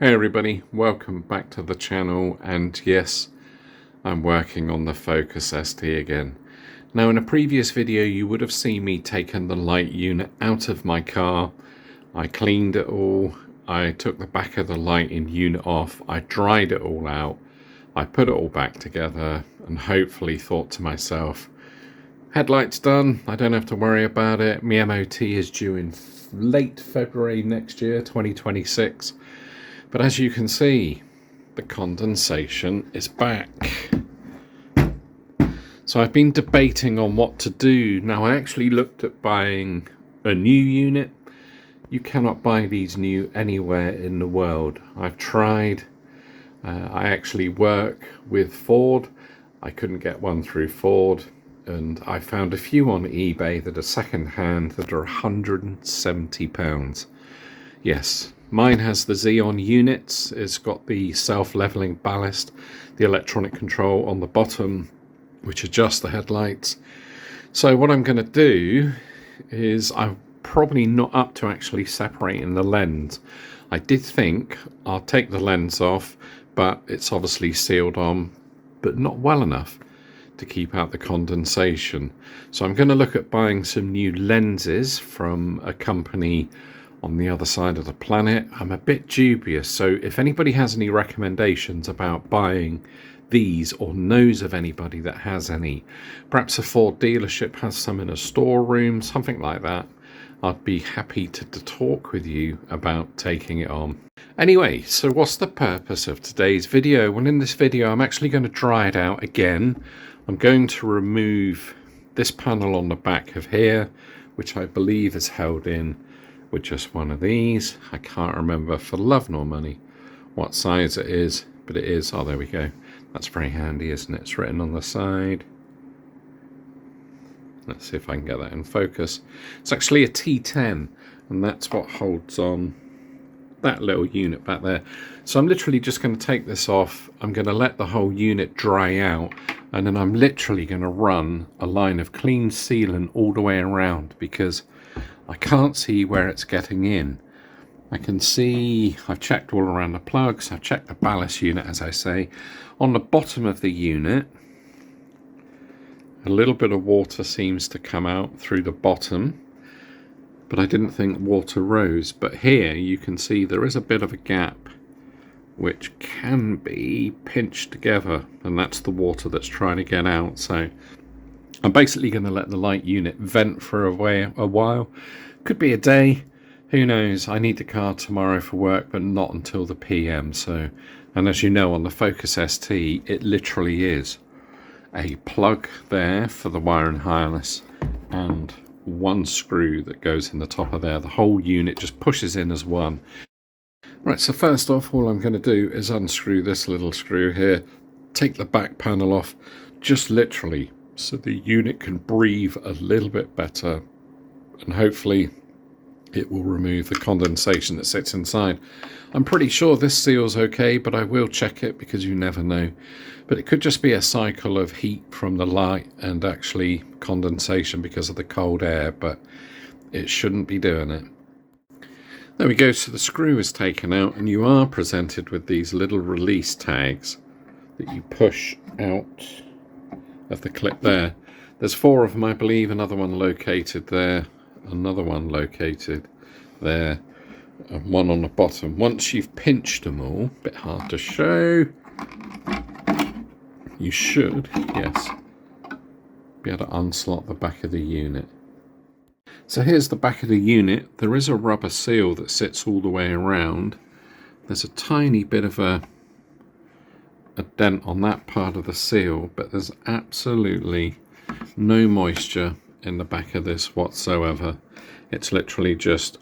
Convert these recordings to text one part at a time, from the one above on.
Hey everybody, welcome back to the channel, and yes, I'm working on the Focus ST again. Now in a previous video you would have seen me taking the light unit out of my car. I cleaned it all, I took the back of the lighting unit off, I dried it all out, I put it all back together and hopefully thought to myself, headlight's done, I don't have to worry about it, my MOT is due in late February next year, 2026. But as you can see, the condensation is back. So I've been debating on what to do. Now I actually looked at buying a new unit. You cannot buy these new anywhere in the world. I've tried. I actually work with Ford. I couldn't get one through Ford. And I found a few on eBay that are second hand that are £170. Yes. Mine has the Xeon units, it's got the self-leveling ballast, the electronic control on the bottom, which adjusts the headlights. So what I'm going to do is I'm probably not up to actually separating the lens. I did think I'll take the lens off, but it's obviously sealed on, but not well enough to keep out the condensation. So I'm going to look at buying some new lenses from a company on the other side of the planet. I'm a bit dubious, so if anybody has any recommendations about buying these or knows of anybody that has any, perhaps a Ford dealership has some in a storeroom, something like that, I'd be happy to talk with you about taking it on. Anyway, so what's the purpose of today's video? Well, in this video I'm actually going to dry it out again. I'm going to remove this panel on the back of here, which I believe is held in with just one of these. I can't remember for love nor money what size it is, but it is. Oh, there we go. That's very handy, isn't it? It's written on the side. Let's see if I can get that in focus. It's actually a T10, and that's what holds on that little unit back there. So I'm literally just going to take this off. I'm going to let the whole unit dry out, and then I'm literally going to run a line of clean sealant all the way around, because I can't see where it's getting in. I can see, I've checked all around the plugs, I've checked the ballast unit, as I say. On the bottom of the unit, a little bit of water seems to come out through the bottom, but I didn't think water rose. But here you can see there is a bit of a gap which can be pinched together, and that's the water that's trying to get out. So I'm basically going to let the light unit vent for a while. Could be a day, who knows. I need the car tomorrow for work, but not until the PM. So, and as you know, on the Focus ST, it literally is a plug there for the wiring harness and one screw that goes in the top of there. The whole unit just pushes in as one. Right, so first off, all I'm going to do is unscrew this little screw here, take the back panel off, just literally, so the unit can breathe a little bit better, and hopefully it will remove the condensation that sits inside. I'm pretty sure this seal's okay, but I will check it because you never know. But it could just be a cycle of heat from the light and actually condensation because of the cold air, but it shouldn't be doing it. There we go, so the screw is taken out, and you are presented with these little release tags that you push out of the clip there. There's 4 of them, I believe, another one located there, another one located there, and one on the bottom. Once you've pinched them all, a bit hard to show, you should, yes, be able to unslot the back of the unit. So here's the back of the unit. There is a rubber seal that sits all the way around. There's a tiny bit of a dent on that part of the seal, but there's absolutely no moisture in the back of this whatsoever. It's literally just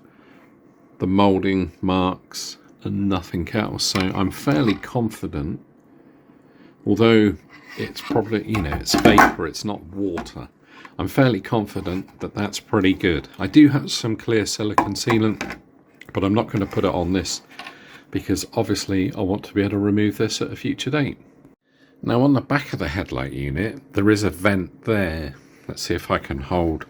the molding marks and nothing else. So I'm fairly confident, although it's probably, you know, it's vapor, it's not water, I'm fairly confident that that's pretty good. I do have some clear silicone sealant, but I'm not going to put it on this because obviously I want to be able to remove this at a future date. Now on the back of the headlight unit, there is a vent there. Let's see if I can hold.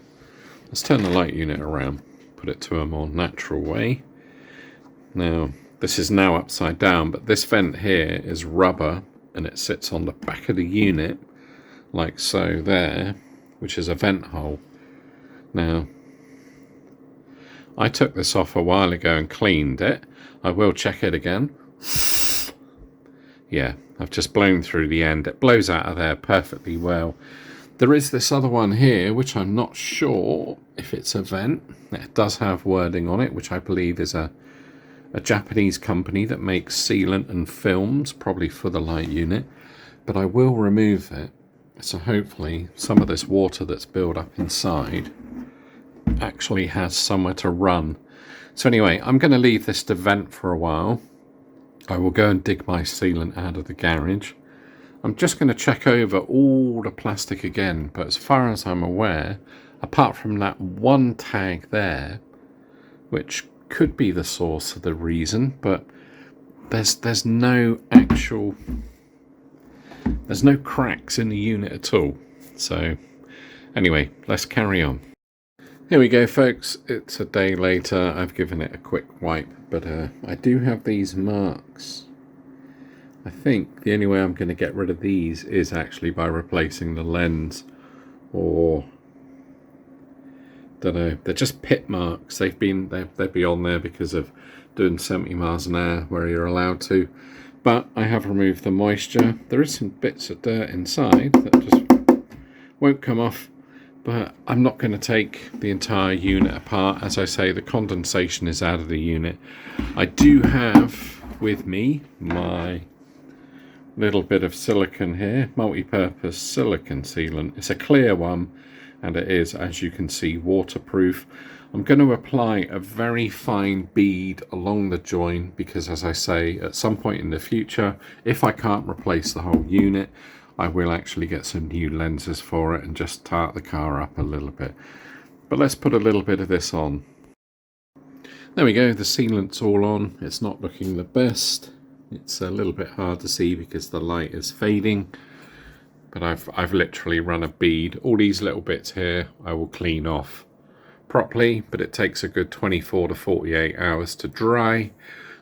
Let's turn the light unit around, put it to a more natural way. Now This is now upside down, but this vent here is rubber and it sits on the back of the unit like so there, which is a vent hole. Now, I took this off a while ago and cleaned it. I will check it again. Yeah, I've just blown through the end. It blows out of there perfectly well. There is this other one here, which I'm not sure if it's a vent. It does have wording on it, which I believe is a Japanese company that makes sealant and films, probably for the light unit. But I will remove it. So hopefully some of this water that's built up inside actually has somewhere to run. So anyway, I'm going to leave this to vent for a while. I will go and dig my sealant out of the garage. I'm just going to check over all the plastic again, but as far as I'm aware, apart from that one tag there, which could be the source of the reason, but there's no cracks in the unit at all. So anyway, let's carry on. Here we go, folks. It's a day later. I've given it a quick wipe, but I do have these marks. I think the only way I'm going to get rid of these is actually by replacing the lens, or don't know. They're just pit marks. They'd be on there because of doing 70 miles an hour where you're allowed to. But I have removed the moisture. There is some bits of dirt inside that just won't come off. But I'm not going to take the entire unit apart. As I say, the condensation is out of the unit. I do have with me my little bit of silicone here, multi-purpose silicone sealant. It's a clear one, and it is, as you can see, waterproof. I'm going to apply a very fine bead along the join because, as I say, at some point in the future, if I can't replace the whole unit, I will actually get some new lenses for it and just tart the car up a little bit. But let's put a little bit of this on. There we go, the sealant's all on. It's not looking the best. It's a little bit hard to see because the light is fading. But I've literally run a bead. All these little bits here I will clean off properly, but it takes a good 24 to 48 hours to dry.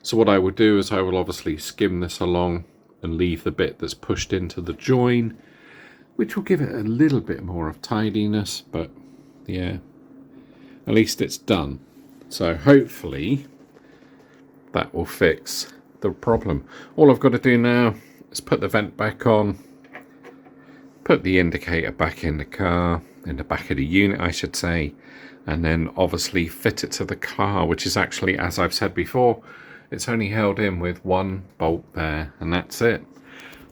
So what I will do is I will obviously skim this along and leave the bit that's pushed into the join, which will give it a little bit more of tidiness, but yeah, at least it's done. So hopefully that will fix the problem. All I've got to do now is put the vent back on, put the indicator back in the car, in the back of the unit I should say, and then obviously fit it to the car, which is actually, as I've said before, it's only held in with one bolt there, and that's it.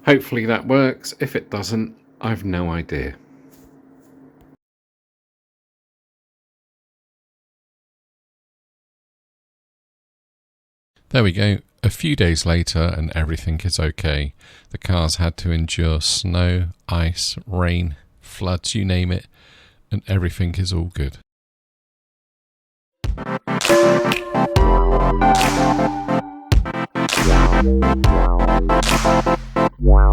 Hopefully that works. If it doesn't, I've no idea. There we go. A few days later and everything is okay. The car's had to endure snow, ice, rain, floods, you name it, and everything is all good. Wow.